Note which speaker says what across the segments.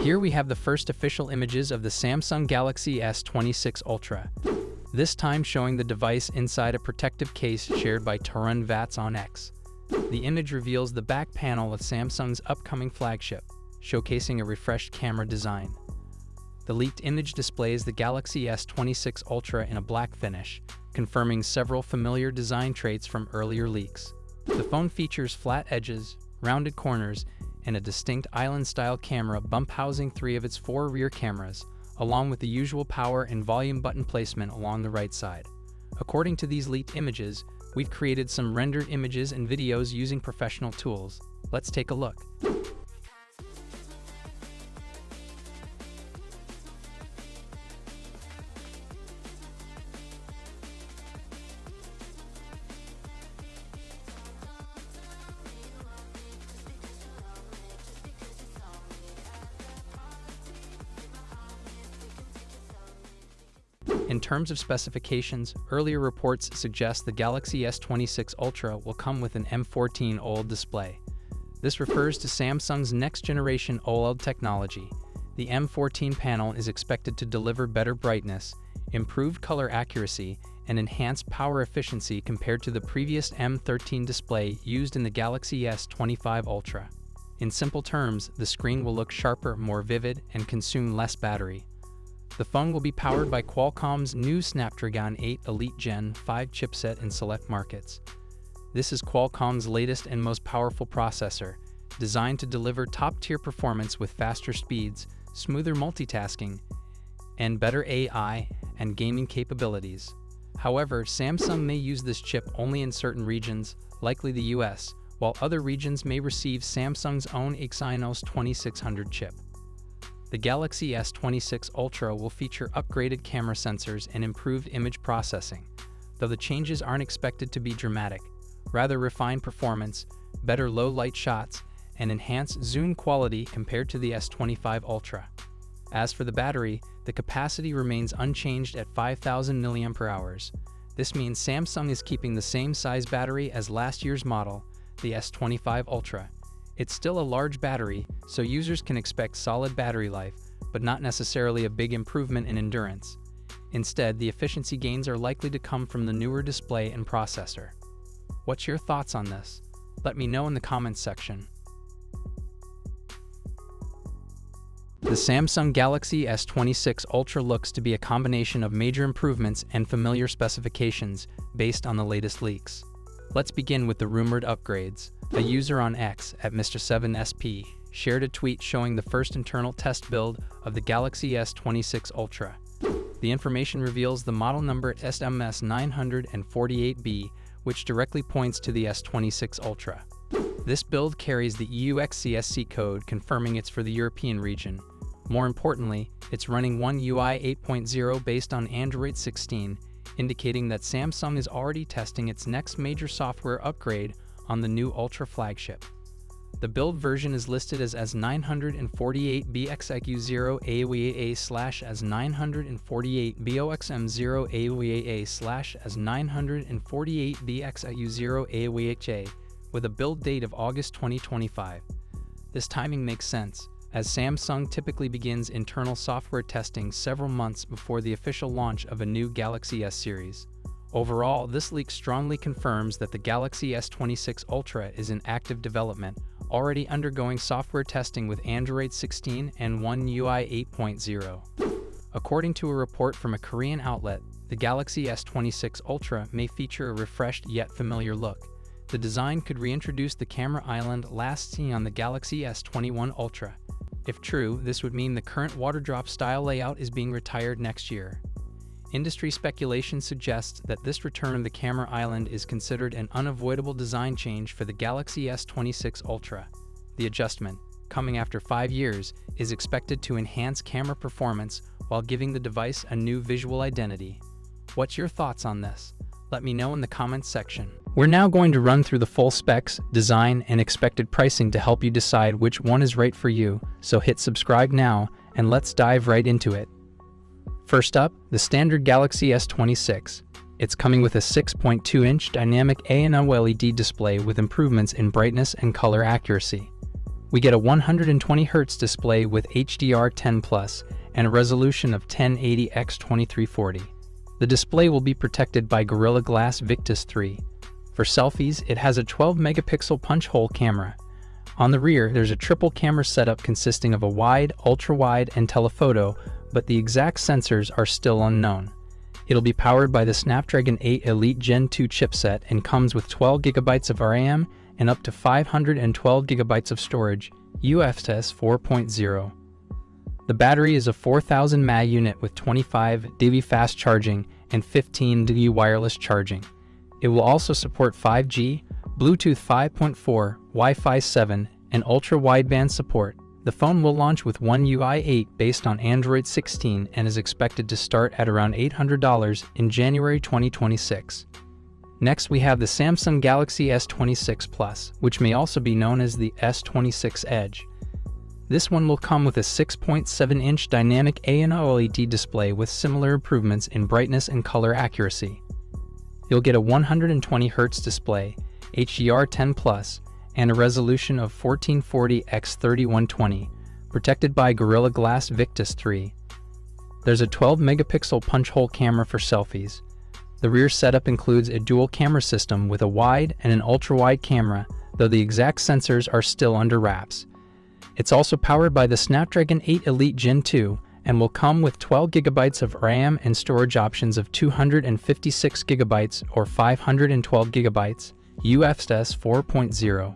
Speaker 1: Here we have the first official images of the Samsung Galaxy S26 Ultra, this time showing the device inside a protective case shared by Tarun Vats on X. The image reveals the back panel of Samsung's upcoming flagship, showcasing a refreshed camera design. The leaked image displays the Galaxy S26 Ultra in a black finish, confirming several familiar design traits from earlier leaks. The phone features flat edges, rounded corners, and a distinct island-style camera bump housing 3 of its 4 rear cameras, along with the usual power and volume button placement along the right side. According to these leaked images, we've created some rendered images and videos using professional tools. Let's take a look. In terms of specifications, earlier reports suggest the Galaxy S26 Ultra will come with an M14 OLED display. This refers to Samsung's next-generation OLED technology. The M14 panel is expected to deliver better brightness, improved color accuracy, and enhanced power efficiency compared to the previous M13 display used in the Galaxy S25 Ultra. In simple terms, the screen will look sharper, more vivid, and consume less battery. The phone will be powered by Qualcomm's new Snapdragon 8 Elite Gen 5 chipset in select markets. This is Qualcomm's latest and most powerful processor, designed to deliver top-tier performance with faster speeds, smoother multitasking, and better AI and gaming capabilities. However, Samsung may use this chip only in certain regions, likely the US, while other regions may receive Samsung's own Exynos 2600 chip. The Galaxy S26 Ultra will feature upgraded camera sensors and improved image processing, though the changes aren't expected to be dramatic, rather refined performance, better low-light shots, and enhanced zoom quality compared to the S25 Ultra. As for the battery, the capacity remains unchanged at 5,000 mAh. This means Samsung is keeping the same size battery as last year's model, the S25 Ultra. It's still a large battery, so users can expect solid battery life, but not necessarily a big improvement in endurance. Instead, the efficiency gains are likely to come from the newer display and processor. What's your thoughts on this? Let me know in the comments section. The Samsung Galaxy S26 Ultra looks to be a combination of major improvements and familiar specifications based on the latest leaks. Let's begin with the rumored upgrades. A user on X at Mr7SP shared a tweet showing the first internal test build of the Galaxy S26 Ultra. The information reveals the model number SMS948B, which directly points to the S26 Ultra. This build carries the EU XCSC code, confirming it's for the European region. More importantly, it's running One UI 8.0 based on Android 16, indicating that Samsung is already testing its next major software upgrade on the new Ultra flagship. The build version is listed as 948BXIQ0AWAA/948BXIQ0AWAA/948BXIQ0AWHA, with a build date of August 2025. This timing makes sense, as Samsung typically begins internal software testing several months before the official launch of a new Galaxy S series. Overall, this leak strongly confirms that the Galaxy S26 Ultra is in active development, already undergoing software testing with Android 16 and One UI 8.0. According to a report from a Korean outlet, the Galaxy S26 Ultra may feature a refreshed yet familiar look. The design could reintroduce the camera island last seen on the Galaxy S21 Ultra. If true, this would mean the current water drop style layout is being retired next year. Industry speculation suggests that this return of the camera island is considered an unavoidable design change for the Galaxy S26 Ultra. The adjustment, coming after 5 years, is expected to enhance camera performance while giving the device a new visual identity. What's your thoughts on this? Let me know in the comments section. We're now going to run through the full specs, design, and expected pricing to help you decide which one is right for you, so hit subscribe now, and let's dive right into it. First up, the standard Galaxy S26. It's coming with a 6.2-inch dynamic A&OLED display with improvements in brightness and color accuracy. We get a 120Hz display with HDR10+ and a resolution of 1080x2340. The display will be protected by Gorilla Glass Victus 3. For selfies, it has a 12-megapixel punch-hole camera. On the rear, there's a triple camera setup consisting of a wide, ultra-wide, and telephoto, but the exact sensors are still unknown. It'll be powered by the Snapdragon 8 Elite Gen 2 chipset and comes with 12GB of RAM and up to 512GB of storage, UFS 4.0. The battery is a 4000 mAh unit with 25 dB fast charging and 15 dB wireless charging. It will also support 5G, Bluetooth 5.4, Wi-Fi 7, and ultra-wideband support. The phone will launch with One UI 8 based on Android 16 and is expected to start at around $800 in January 2026. Next, we have the Samsung Galaxy S26 Plus, which may also be known as the S26 Edge. This one will come with a 6.7-inch dynamic OLED display with similar improvements in brightness and color accuracy. You'll get a 120Hz display, HDR10+, and a resolution of 1440x3120, protected by Gorilla Glass Victus 3. There's a 12-megapixel punch-hole camera for selfies. The rear setup includes a dual camera system with a wide and an ultra-wide camera, though the exact sensors are still under wraps. It's also powered by the Snapdragon 8 Elite Gen 2 and will come with 12GB of RAM and storage options of 256GB or 512GB, UFS 4.0.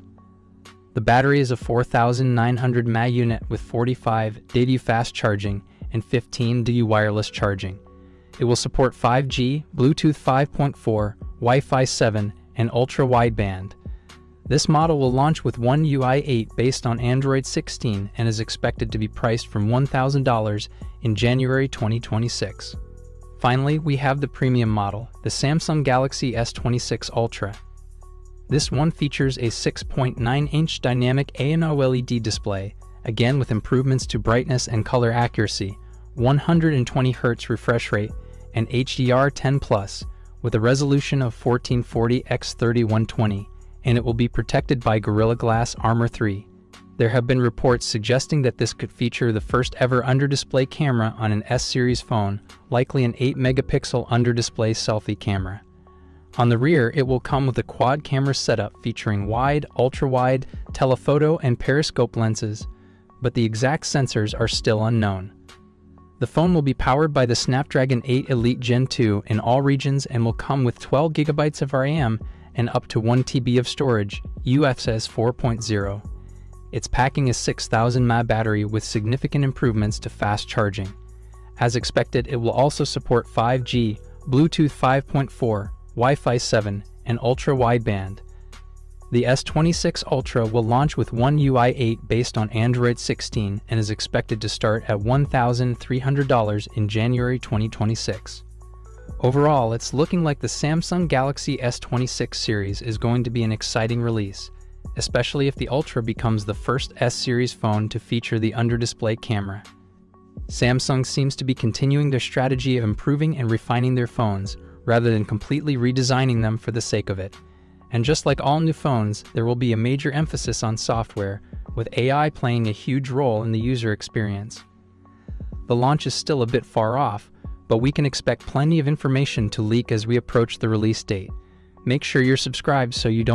Speaker 1: The battery is a 4900 mAh unit with 45 dB fast charging and 15 dB wireless charging. It will support 5G, Bluetooth 5.4, Wi-Fi 7, and ultra-wideband. This model will launch with One UI 8 based on Android 16 and is expected to be priced from $1,000 in January 2026. Finally, we have the premium model, the Samsung Galaxy S26 Ultra. This one features a 6.9-inch dynamic OLED display, again with improvements to brightness and color accuracy, 120Hz refresh rate, and HDR10+, with a resolution of 1440x3120, and it will be protected by Gorilla Glass Armor 3. There have been reports suggesting that this could feature the first ever under-display camera on an S-series phone, likely an 8-megapixel under-display selfie camera. On the rear, it will come with a quad camera setup featuring wide, ultra-wide, telephoto, and periscope lenses, but the exact sensors are still unknown. The phone will be powered by the Snapdragon 8 Elite Gen 2 in all regions and will come with 12GB of RAM and up to 1 TB of storage, UFS 4.0. It's packing a 6000 mAh battery with significant improvements to fast charging. As expected, it will also support 5G, Bluetooth 5.4, Wi-Fi 7, and ultra-wideband. The S26 Ultra will launch with One UI 8 based on Android 16 and is expected to start at $1,300 in January 2026. Overall, it's looking like the Samsung Galaxy S26 series is going to be an exciting release, especially if the Ultra becomes the first S-series phone to feature the under-display camera. Samsung seems to be continuing their strategy of improving and refining their phones, rather than completely redesigning them for the sake of it. And just like all new phones, there will be a major emphasis on software, with AI playing a huge role in the user experience. The launch is still a bit far off, but we can expect plenty of information to leak as we approach the release date. Make sure you're subscribed so you don't